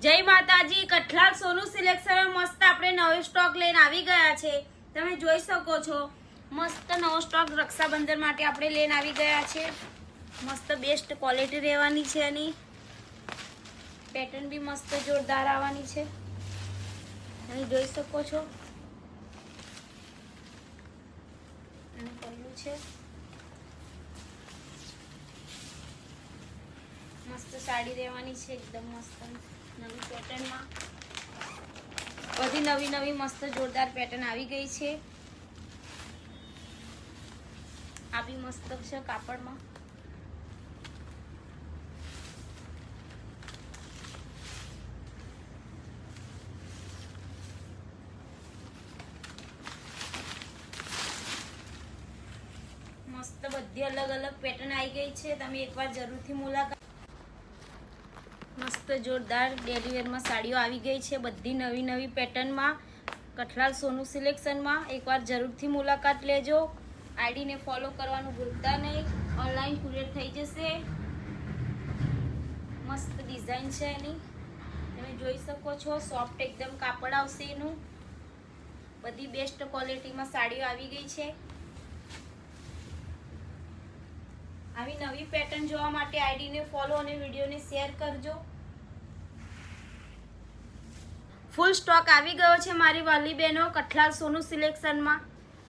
જય માતાજી। કઠલાલ સોનું સિલેક્શન મસ્ત આપણે નવો સ્ટોક લઈને આવી ગયા છે। તમે જોઈ શકો છો મસ્ત નવો સ્ટોક રક્ષાબંધન માટે આપણે લઈને આવી ગયા છે। મસ્ત બેસ્ટ ક્વોલિટી રહેવાની છે એની પેટર્ન બી મસ્ત જોરદાર આવવાની છે। તમે જોઈ શકો છો અને પલ્લું છે મસ્ત સાડી રહેવાની છે एकदम મસ્ત નવી પેટર્નમાં બધી નવી મસ્ત જોરદાર પેટર્ન આવી ગઈ છે। આ બી મસ્ત છે કાપડમાં મસ્ત બધી અલગ અલગ પેટર્ન આવી ગઈ છે। તમે એકવાર જરૂરથી મુલાકાત મસ્ત જોરદાર ડેલી વેરમાં સાડીઓ આવી ગઈ છે બધી નવી પેટર્નમાં કઠલાલ સોનું સિલેક્શનમાં એકવાર જરૂરથી મુલાકાત લેજો। આઈડીને ફોલો કરવાનું ભૂલતા નહીં। ઓનલાઈન કુરિયર થઈ જશે। મસ્ત ડિઝાઇન છે એની તમે જોઈ શકો છો સોફ્ટ એકદમ કાપડ આવશે એનું બધી બેસ્ટ ક્વોલિટીમાં સાડીઓ આવી ગઈ છે। આવી નવી પેટર્ન જોવા માટે આઈડીને ફોલો અને વિડીયોને શેર કરજો। ફૂલ સ્ટોક આવી ગયો છે મારી વાલી બહેનો કઠલાલ સોનું સિલેક્શનમાં।